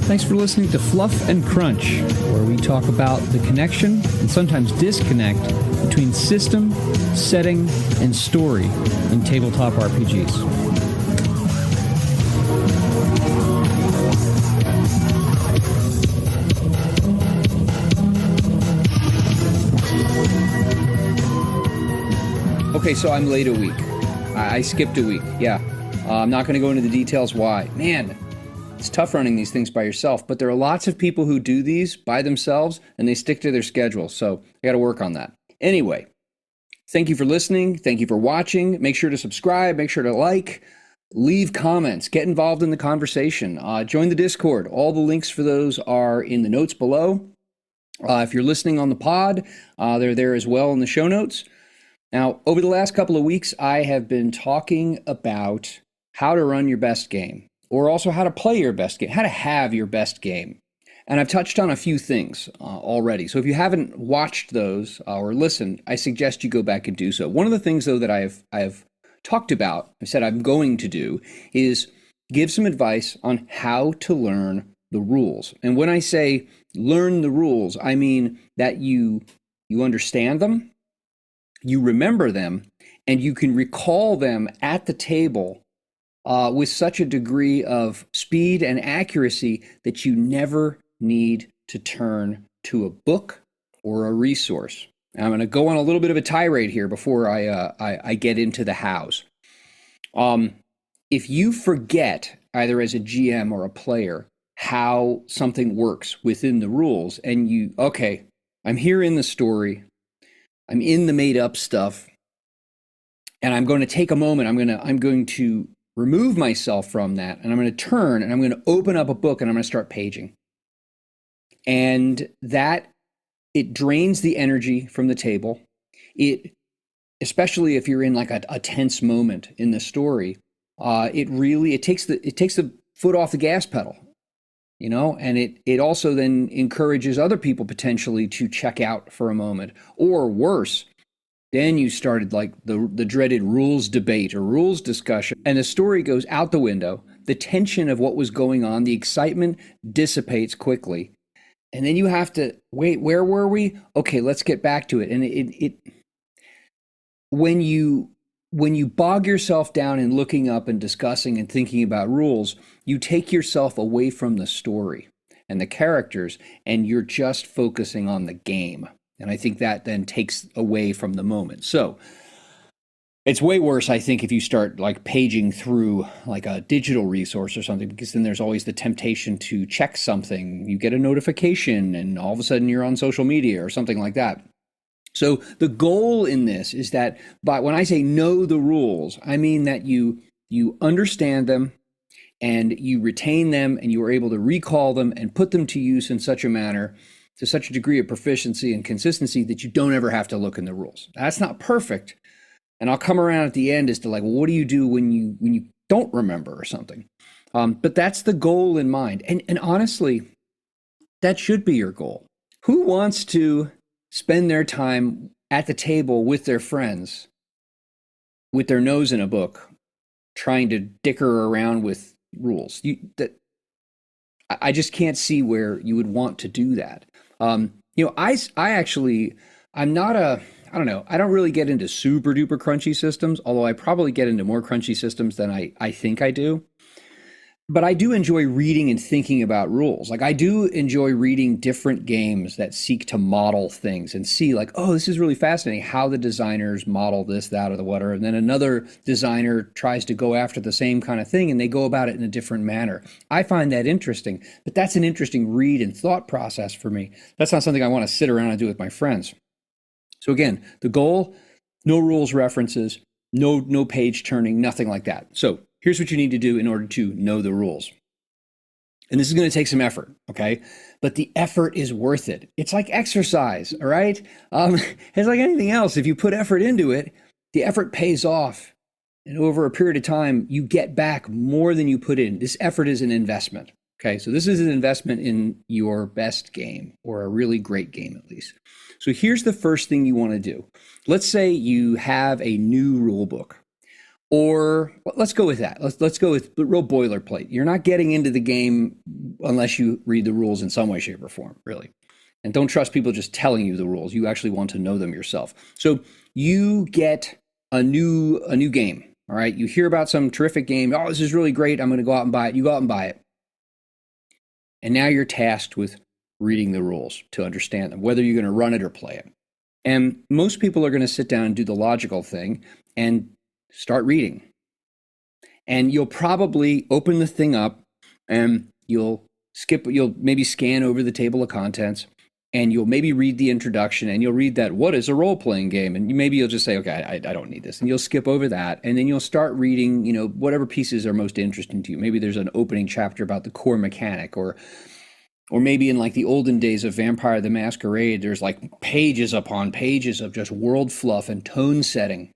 Thanks for listening to Fluff and Crunch, where we talk about the connection and sometimes disconnect between system, setting, and story in tabletop RPGs. Okay, so I'm late a week. I skipped a week, yeah. I'm not going to go into the details why. Man, it's tough running these things by yourself, but there are lots of people who do these by themselves and they stick to their schedule, so I got to work on that. Anyway, thank you for listening. Thank you for watching. Make sure to subscribe. Make sure to like, leave comments, get involved in the conversation. Join the Discord. All the links for those are in the notes below. If you're listening on the pod, they're there as well in the show notes. Now, over the last couple of weeks, I have been talking about how to run your best game, or also how to play your best game, how to have your best game. And I've touched on a few things already. So if you haven't watched those or listened, I suggest you go back and do so. One of the things, though, that I have talked about, I said I'm going to do, is give some advice on how to learn the rules. And when I say learn the rules, I mean that you understand them, you remember them, and you can recall them at the table with such a degree of speed and accuracy that you never need to turn to a book or a resource. I'm going to go on a little bit of a tirade here before I get into the hows. If you forget, either as a GM or a player, how something works within the rules, and I'm here in the story, I'm in the made up stuff, and I'm going to take a moment. I'm going to remove myself from that, and I'm going to turn and I'm going to open up a book and I'm going to start paging. And that, it drains the energy from the table. Especially if you're in like a tense moment in the story, it takes the foot off the gas pedal, and it also then encourages other people potentially to check out for a moment, or worse, then you started like the dreaded rules debate or rules discussion, and the story goes out the window. The tension of what was going on, the excitement dissipates quickly, and then you have to wait. Where were we? Okay, let's get back to it. And when you bog yourself down in looking up and discussing and thinking about rules, you take yourself away from the story and the characters, and you're just focusing on the game. And I think that then takes away from the moment. So it's way worse, I think, if you start like paging through like a digital resource or something, because then there's always the temptation to check something. You get a notification and all of a sudden you're on social media or something like that. So the goal in this is that, but when I say know the rules, I mean that you understand them and you retain them and you are able to recall them and put them to use in such a manner, to such a degree of proficiency and consistency, that you don't ever have to look in the rules. That's not perfect. And I'll come around at the end as to like, well, what do you do when you don't remember or something? But that's the goal in mind. And honestly, that should be your goal. Who wants to spend their time at the table with their friends, with their nose in a book, trying to dicker around with rules? I just can't see where you would want to do that. I'm not I don't really get into super duper crunchy systems, although I probably get into more crunchy systems than I think I do. But I do enjoy reading and thinking about rules. Like I do enjoy reading different games that seek to model things and see like, oh, this is really fascinating how the designers model this, that, or the whatever. And then another designer tries to go after the same kind of thing and they go about it in a different manner. I find that interesting, but that's an interesting read and thought process for me. That's not something I want to sit around and do with my friends. So again, the goal, no rules references, no page turning, nothing like that. So here's what you need to do in order to know the rules. And this is going to take some effort, okay? But the effort is worth it. It's like exercise, all right? It's like anything else. If you put effort into it, the effort pays off. And over a period of time, you get back more than you put in. This effort is an investment, okay? So this is an investment in your best game, or a really great game at least. So here's the first thing you want to do. Let's say you have a new rule book, Or let's go with that. Let's go with the real boilerplate. You're not getting into the game unless you read the rules in some way, shape, or form, really. And don't trust people just telling you the rules. You actually want to know them yourself. So you get a new game. All right. You hear about some terrific game. Oh, this is really great. I'm going to go out and buy it. You go out and buy it. And now you're tasked with reading the rules to understand them, whether you're going to run it or play it. And most people are going to sit down and do the logical thing and start reading. And you'll probably open the thing up and you'll maybe scan over the table of contents, and you'll maybe read the introduction, and you'll read that, what is a role-playing game? And maybe you'll just say, okay, I don't need this. And you'll skip over that. And then you'll start reading, whatever pieces are most interesting to you. Maybe there's an opening chapter about the core mechanic, or maybe in like the olden days of Vampire the Masquerade, there's like pages upon pages of just world fluff and tone setting.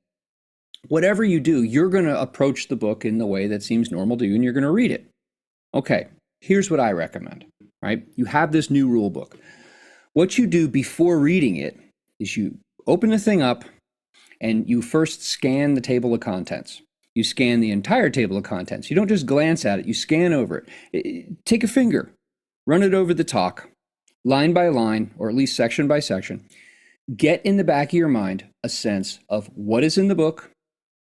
Whatever you do, you're going to approach the book in the way that seems normal to you, and you're going to read it. Okay, here's what I recommend, right? You have this new rule book. What you do before reading it is you open the thing up and you first scan the table of contents. You scan the entire table of contents. You don't just glance at it, you scan over it. Take a finger, run it over the talk, line by line, or at least section by section. Get in the back of your mind a sense of what is in the book,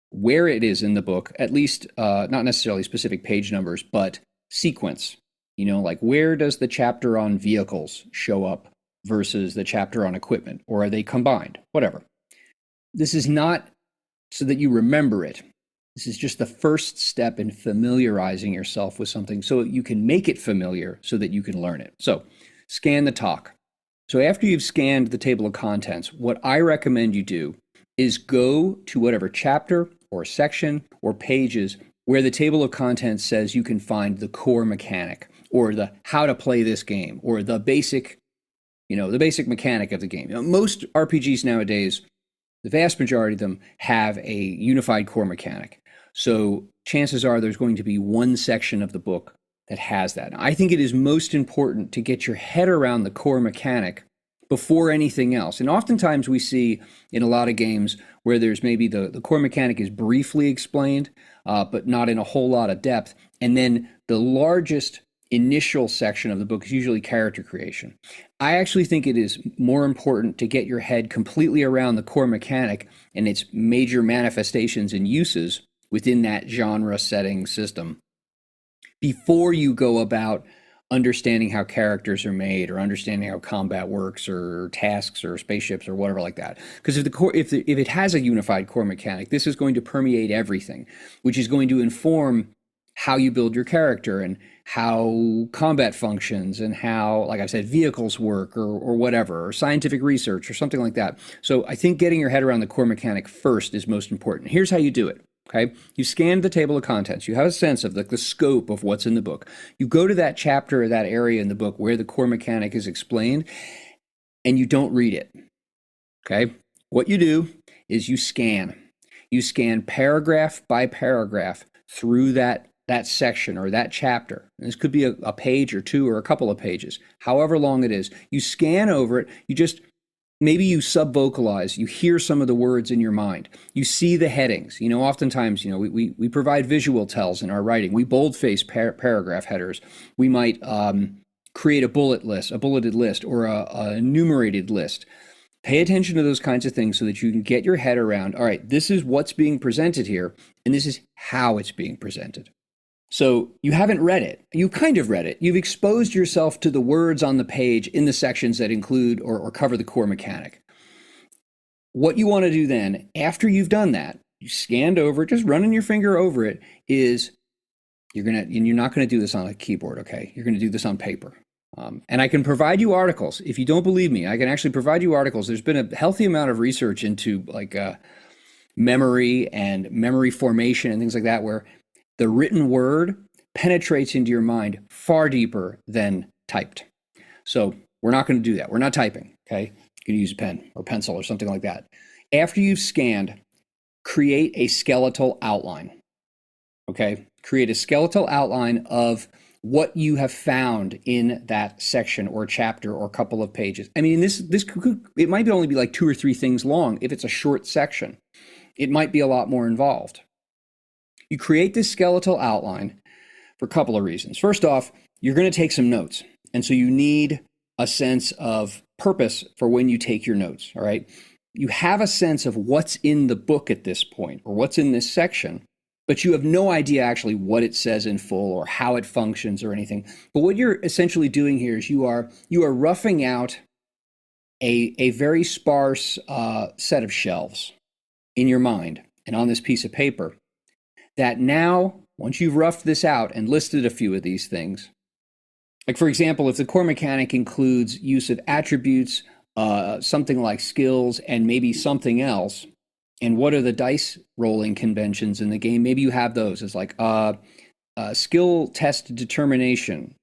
where it is in the book, at least not necessarily specific page numbers, but sequence. Like where does the chapter on vehicles show up versus the chapter on equipment, or are they combined? Whatever. This is not so that you remember it. This is just the first step in familiarizing yourself with something so you can make it familiar so that you can learn it. So scan the talk. So after you've scanned the table of contents, what I recommend you do is go to whatever chapter or section or pages where the table of contents says you can find the core mechanic, or the how to play this game, or the basic mechanic of the game. Most RPGs nowadays, the vast majority of them have a unified core mechanic. So chances are there's going to be one section of the book that has that. I think it is most important to get your head around the core mechanic before anything else. And oftentimes we see in a lot of games where there's maybe the core mechanic is briefly explained, but not in a whole lot of depth. And then the largest initial section of the book is usually character creation. I actually think it is more important to get your head completely around the core mechanic and its major manifestations and uses within that genre setting system before you go about understanding how characters are made, or understanding how combat works, or tasks, or spaceships, or whatever like that. Because if it has a unified core mechanic, this is going to permeate everything, which is going to inform how you build your character and how combat functions and how, like I said, vehicles work, or whatever, or scientific research or something like that. So I think getting your head around the core mechanic first is most important. Here's how you do it. Okay, you scan the table of contents. You have a sense of the scope of what's in the book. You go to that chapter or that area in the book where the core mechanic is explained, and you don't read it. Okay, what you do is you scan. You scan paragraph by paragraph through that section or that chapter. And this could be a page or two or a couple of pages, however long it is. You scan over it. Maybe you sub-vocalize, you hear some of the words in your mind. You see the headings. Oftentimes, we provide visual tells in our writing. We boldface paragraph headers. We might create a bulleted list, or a enumerated list. Pay attention to those kinds of things so that you can get your head around, all right, this is what's being presented here, and this is how it's being presented. So you haven't read it. You kind of read it. You've exposed yourself to the words on the page in the sections that include or cover the core mechanic. What you want to do then, after you've done that, you scanned over it, just running your finger over it, is you're not going to do this on a keyboard, okay? You're going to do this on paper. And I can provide you articles. If you don't believe me, I can actually provide you articles. There's been a healthy amount of research into memory and memory formation and things like that, where the written word penetrates into your mind far deeper than typed. So we're not going to do that. We're not typing, okay? You can use a pen or pencil or something like that. After you've scanned, create a skeletal outline, okay? Create a skeletal outline of what you have found in that section or chapter or couple of pages. I mean, it might only be like 2 or 3 things long if it's a short section. It might be a lot more involved. You create this skeletal outline for a couple of reasons. First off, you're going to take some notes. And so you need a sense of purpose for when you take your notes, all right? You have a sense of what's in the book at this point or what's in this section, but you have no idea actually what it says in full or how it functions or anything. But what you're essentially doing here is you are roughing out a very sparse set of shelves in your mind and on this piece of paper that now, once you've roughed this out and listed a few of these things, like for example, if the core mechanic includes use of attributes, something like skills, and maybe something else, and what are the dice rolling conventions in the game, maybe you have those as like skill test determination,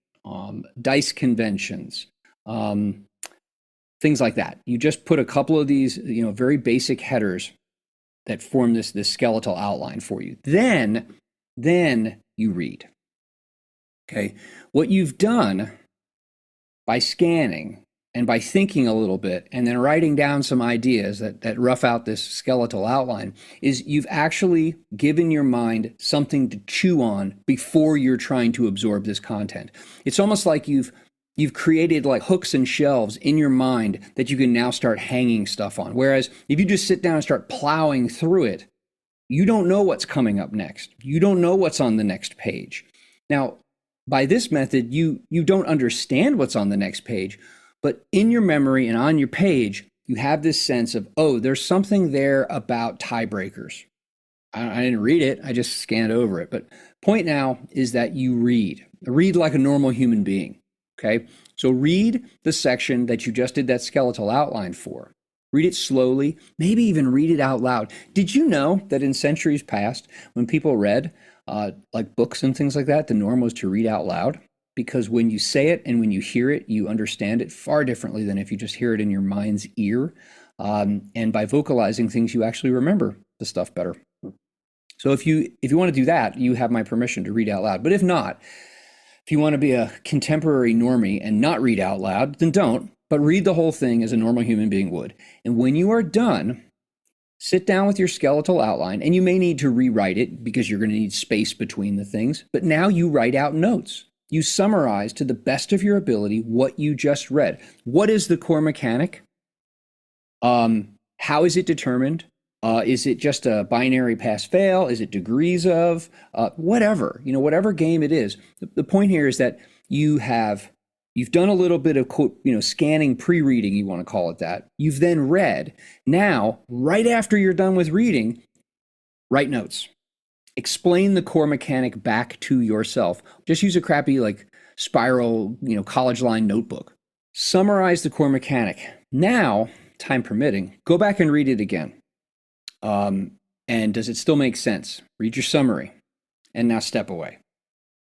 dice conventions, things like that. You just put a couple of these, very basic headers that form this skeletal outline for you. Then you read. Okay, what you've done by scanning and by thinking a little bit and then writing down some ideas that rough out this skeletal outline is you've actually given your mind something to chew on before you're trying to absorb this content. It's almost like you've created like hooks and shelves in your mind that you can now start hanging stuff on. Whereas if you just sit down and start plowing through it, you don't know what's coming up next. You don't know what's on the next page. Now, by this method, you don't understand what's on the next page, but in your memory and on your page, you have this sense of, oh, there's something there about tiebreakers. I didn't read it, I just scanned over it. But point now is that you read like a normal human being, okay? So read the section that you just did that skeletal outline for. Read it slowly, maybe even read it out loud. Did you know that in centuries past, when people read like books and things like that, the norm was to read out loud? Because when you say it and when you hear it, you understand it far differently than if you just hear it in your mind's ear. And by vocalizing things, you actually remember the stuff better. So if you want to do that, you have my permission to read out loud. But if not, if you want to be a contemporary normie and not read out loud, then don't. But read the whole thing as a normal human being would. And when you are done, sit down with your skeletal outline, and you may need to rewrite it because you're going to need space between the things. But now you write out notes. You summarize to the best of your ability what you just read. What is the core mechanic? How is it determined? Is it just a binary pass-fail? Is it degrees of? Whatever, whatever game it is. The point here is that you've done a little bit of scanning, pre-reading, you want to call it that. You've then read. Now, right after you're done with reading, write notes. Explain the core mechanic back to yourself. Just use a crappy spiral, college line notebook. Summarize the core mechanic. Now, time permitting, go back and read it again. And does it still make sense? Read your summary and now step away.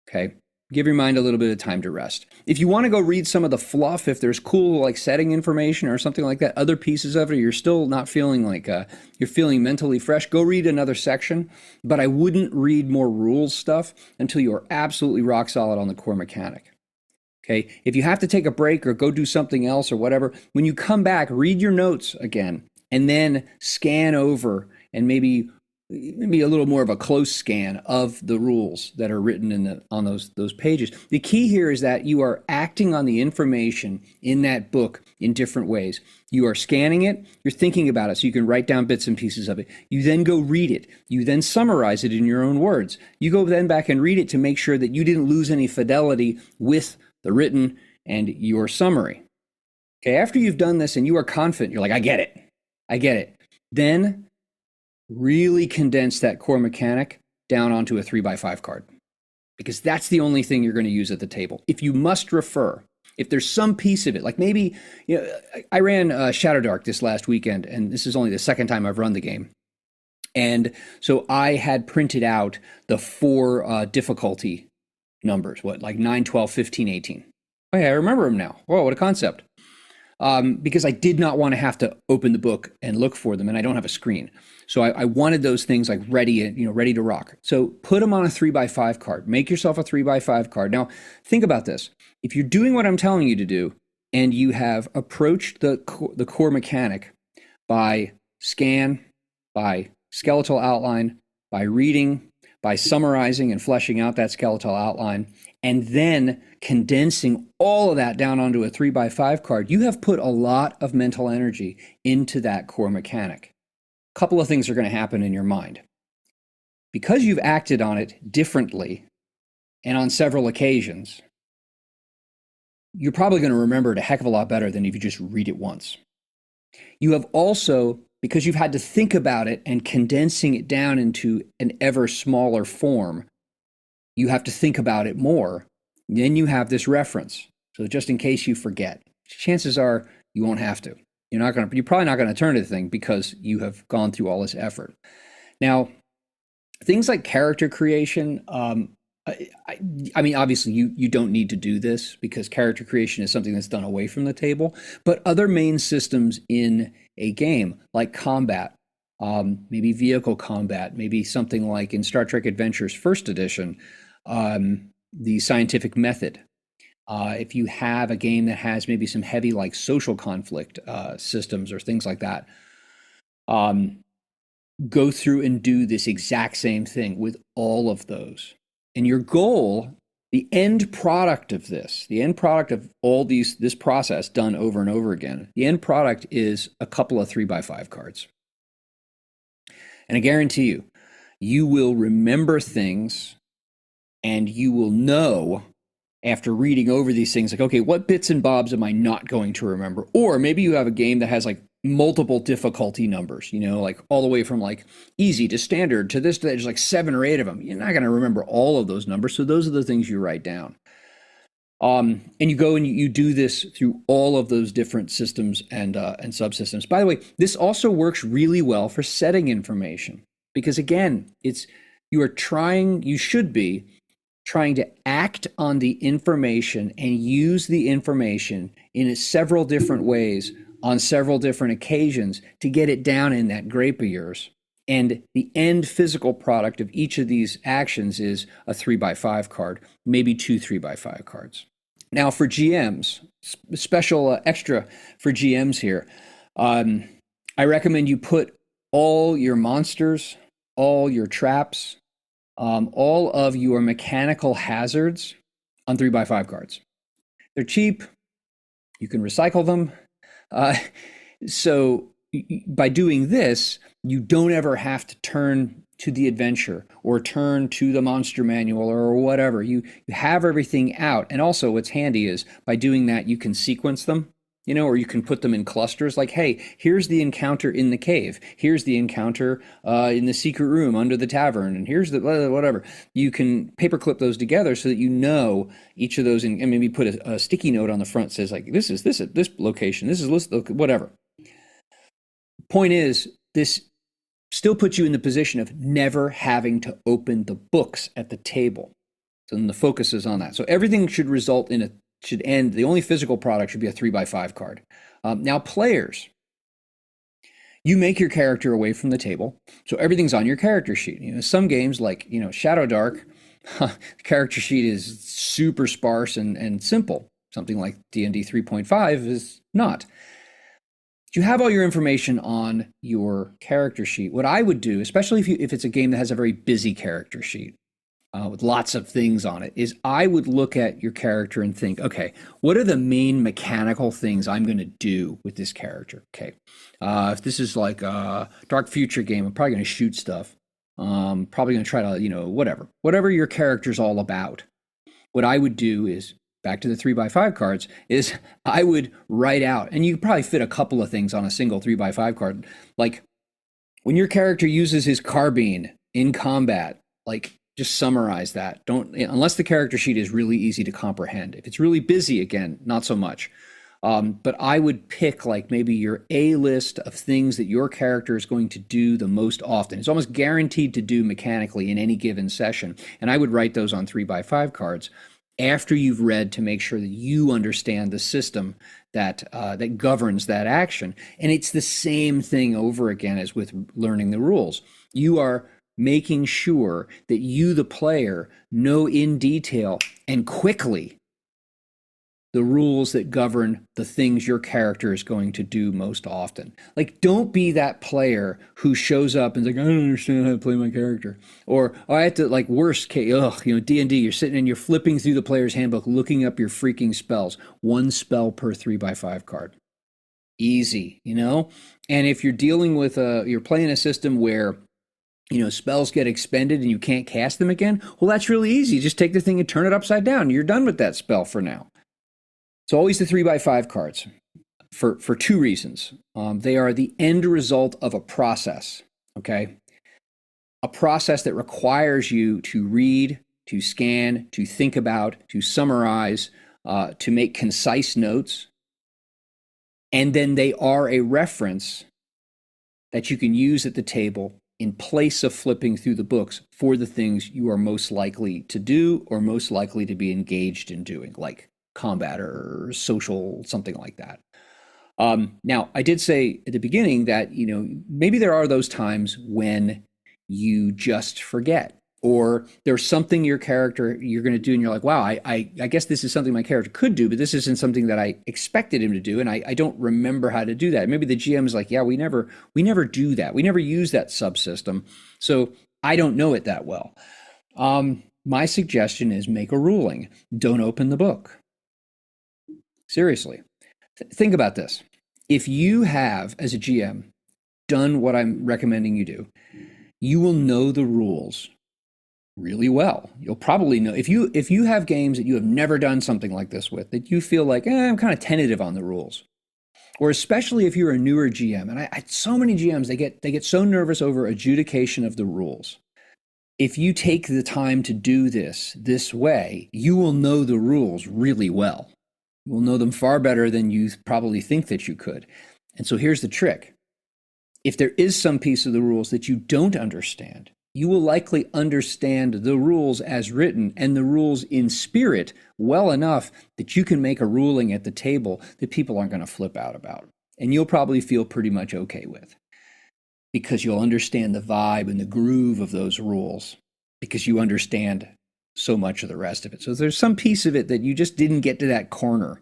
Okay. Give your mind a little bit of time to rest. If you want to go read some of the fluff, if there's cool setting information or something like that, other pieces of it, or you're still not feeling like you're feeling mentally fresh, go read another section. But I wouldn't read more rules stuff until you're absolutely rock solid on the core mechanic. Okay. If you have to take a break or go do something else or whatever, when you come back, read your notes again and then scan over and maybe a little more of a close scan of the rules that are written on those pages. The key here is that you are acting on the information in that book in different ways. You are scanning it, you're thinking about it, so you can write down bits and pieces of it. You then go read it. You then summarize it in your own words. You go then back and read it to make sure that you didn't lose any fidelity with the written and your summary. Okay, after you've done this and you are confident, you're like, I get it. Then really condense that core mechanic down onto a 3x5 card, because that's the only thing you're going to use at the table. If you must refer, if there's some piece of it, like maybe, I ran Shadow Dark this last weekend, and this is only the second time I've run the game. And so I had printed out the 4 difficulty numbers, 9, 12, 15, 18. Oh yeah, I remember them now. Whoa, what a concept. Because I did not want to have to open the book and look for them, and I don't have a screen. So I wanted those things ready to rock. So put them on a 3x5 card. Make yourself a 3x5 card. Now, think about this. If you're doing what I'm telling you to do, and you have approached the core mechanic by scan, by skeletal outline, by reading, by summarizing and fleshing out that skeletal outline and then condensing all of that down onto a 3x5 card, you have put a lot of mental energy into that core mechanic. A couple of things are going to happen in your mind. Because you've acted on it differently and on several occasions, you're probably going to remember it a heck of a lot better than if you just read it once. You have also, because you've had to think about it and condensing it down into an ever smaller form, you have to think about it more. Then you have this reference. So just in case you forget, chances are you won't have to. You're probably not going to turn to the thing because you have gone through all this effort. Now, things like character creation, I mean, obviously you don't need to do this because character creation is something that's done away from the table, but other main systems in a game like combat, maybe vehicle combat, maybe something like in Star Trek Adventures First Edition, the scientific method. If you have a game that has maybe some heavy like social conflict systems or things like that, go through and do this exact same thing with all of those. And your goal, the end product of this, the end product of all this process done over and over again, the end product is a couple of 3x5 cards. And I guarantee you, you will remember things and you will know after reading over these things, like, okay, what bits and bobs am I not going to remember? Or maybe you have a game that has like multiple difficulty numbers, like all the way from like easy to standard to this, there's like 7 or 8 of them. You're not going to remember all of those numbers. So those are the things you write down. And you go and you do this through all of those different systems and subsystems. By the way, this also works really well for setting information because again, you should be trying to act on the information and use the information in several different ways on several different occasions to get it down in that grape of yours. And the end physical product of each of these actions is a 3x5 card, maybe 2 3x5 cards. Now for GMs, special extra for GMs here, I recommend you put all your monsters, all your traps, all of your mechanical hazards on 3x5 cards. They're cheap. You can recycle them. So by doing this, you don't ever have to turn to the adventure or turn to the monster manual or whatever. You have everything out. And also what's handy is by doing that, you can sequence them, or you can put them in clusters like, hey, here's the encounter in the cave. Here's the encounter in the secret room under the tavern. And here's the whatever. You can paperclip those together so that you know each of those and maybe put a sticky note on the front that says like, this is this at this location. This is whatever. Point is, this still puts you in the position of never having to open the books at the table. So then the focus is on that. So everything should end, the only physical product should be a 3x5 card. Now players, you make your character away from the table. So everything's on your character sheet. Some games like, Shadow Dark, the character sheet is super sparse and simple. Something like D&D 3.5 is not. You have all your information on your character sheet. What I would do, especially if it's a game that has a very busy character sheet with lots of things on it, is I would look at your character and think, okay, what are the main mechanical things I'm going to do with this character? Okay, if this is like a Dark Future game, I'm probably going to shoot stuff. Probably going to try to, whatever your character's all about. What I would do is, back to the 3x5 cards, is I would write out, and you could probably fit a couple of things on a single 3x5 card. Like when your character uses his carbine in combat, like just summarize that. Unless the character sheet is really easy to comprehend. If it's really busy, again, not so much. But I would pick like maybe your A list of things that your character is going to do the most often. It's almost guaranteed to do mechanically in any given session. And I would write those on 3x5 cards after you've read to make sure that you understand the system that governs that action. And it's the same thing over again as with learning the rules. You are making sure that you, the player, know in detail and quickly the rules that govern the things your character is going to do most often. Like, don't be that player who shows up and is like, I don't understand how to play my character. Or, oh, I have to, like, worst case, D&D, you're sitting and you're flipping through the player's handbook, looking up your freaking spells. One spell per 3x5 card. Easy, And if you're dealing with you're playing a system where spells get expended and you can't cast them again, well, that's really easy. Just take the thing and turn it upside down. You're done with that spell for now. So always the 3x5 cards for two reasons. They are the end result of a process, okay? A process that requires you to read, to scan, to think about, to summarize, to make concise notes. And then they are a reference that you can use at the table in place of flipping through the books for the things you are most likely to do or most likely to be engaged in doing, like combat or social, something like that. Now, I did say at the beginning that, maybe there are those times when you just forget, or there's something your character you're going to do and you're like, wow, I guess this is something my character could do, but this isn't something that I expected him to do, and I don't remember how to do that. Maybe the GM is like, yeah, we never do that. We never use that subsystem, so I don't know it that well. My suggestion is make a ruling. Don't open the book. Seriously. Think about this. If you have, as a GM, done what I'm recommending you do, you will know the rules really well. You'll probably know if you have games that you have never done something like this with, that you feel like, I'm kind of tentative on the rules. Or especially if you're a newer GM, and I so many GMs, they get so nervous over adjudication of the rules. If you take the time to do this way, you will know the rules really well. You will know them far better than you probably think that you could. And so here's the trick. If there is some piece of the rules that you don't understand, you will likely understand the rules as written and the rules in spirit well enough that you can make a ruling at the table that people aren't going to flip out about. And you'll probably feel pretty much okay with, because you'll understand the vibe and the groove of those rules, because you understand so much of the rest of it. So if there's some piece of it that you just didn't get to that corner,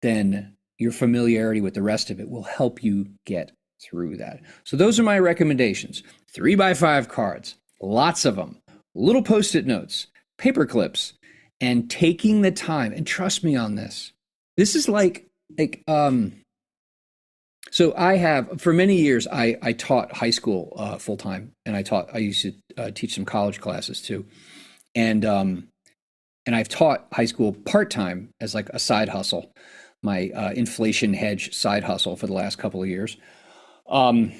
then your familiarity with the rest of it will help you get through that. So those are my recommendations. 3x5 cards, lots of them, little post-it notes, paper clips, and taking the time. And trust me on this. This is so I have, for many years, I taught high school full-time, and I used to teach some college classes too. And I've taught high school part-time as like a side hustle, my inflation hedge side hustle for the last couple of years. And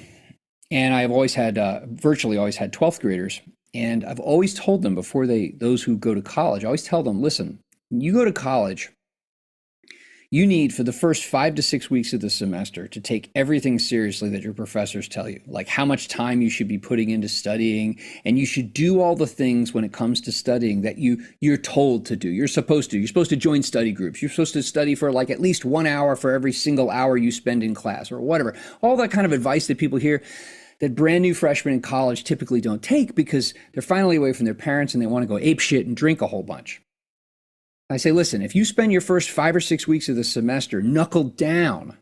I've always had, virtually always had 12th graders. And I've always told them before those who go to college, I always tell them, listen, when you go to college, you need, for the first 5 to 6 weeks of the semester, to take everything seriously that your professors tell you, like how much time you should be putting into studying, and you should do all the things when it comes to studying that you're told to do. You're supposed to. You're supposed to join study groups. You're supposed to study for like at least 1 hour for every single hour you spend in class, or whatever. All that kind of advice that people hear that brand new freshmen in college typically don't take because they're finally away from their parents and they want to go ape shit and drink a whole bunch. I say, listen, if you spend your first 5 or 6 weeks of the semester knuckled down,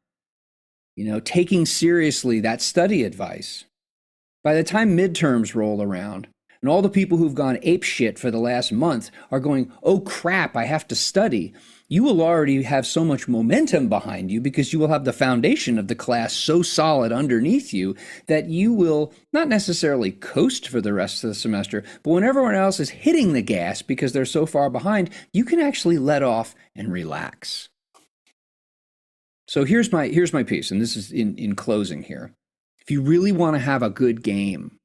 taking seriously that study advice, by the time midterms roll around and all the people who've gone ape shit for the last month are going, oh crap, I have to study, you will already have so much momentum behind you because you will have the foundation of the class so solid underneath you that you will not necessarily coast for the rest of the semester, but when everyone else is hitting the gas because they're so far behind, you can actually let off and relax. So here's my piece, and this is in closing here. If you really want to have a good game,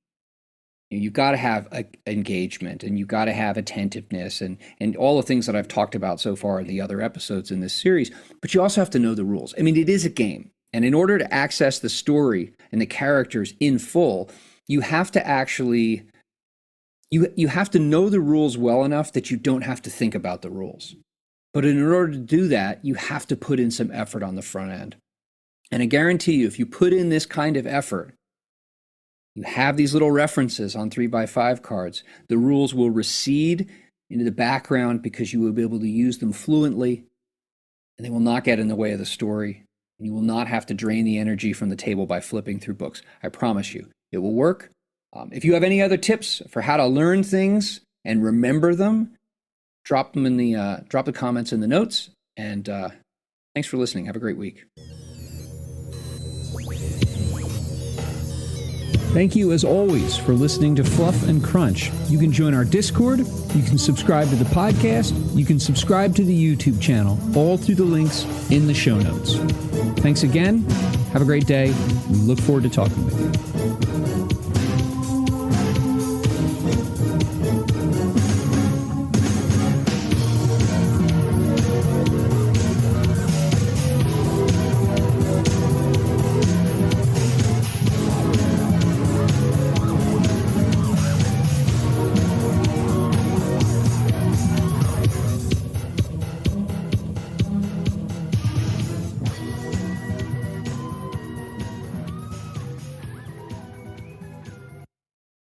you've got to have engagement, and you've got to have attentiveness and all the things that I've talked about so far in the other episodes in this series, but you also have to know the rules. I mean, it is a game. And in order to access the story and the characters in full, you have to actually, you have to know the rules well enough that you don't have to think about the rules. But in order to do that, you have to put in some effort on the front end. And I guarantee you, if you put in this kind of effort, you have these little references on 3x5 cards, the rules will recede into the background because you will be able to use them fluently, and they will not get in the way of the story. And you will not have to drain the energy from the table by flipping through books. I promise you, it will work. If you have any other tips for how to learn things and remember them, drop the comments in the notes. And thanks for listening. Have a great week. Thank you, as always, for listening to Fluff and Crunch. You can join our Discord. You can subscribe to the podcast. You can subscribe to the YouTube channel, all through the links in the show notes. Thanks again. Have a great day. We look forward to talking with you.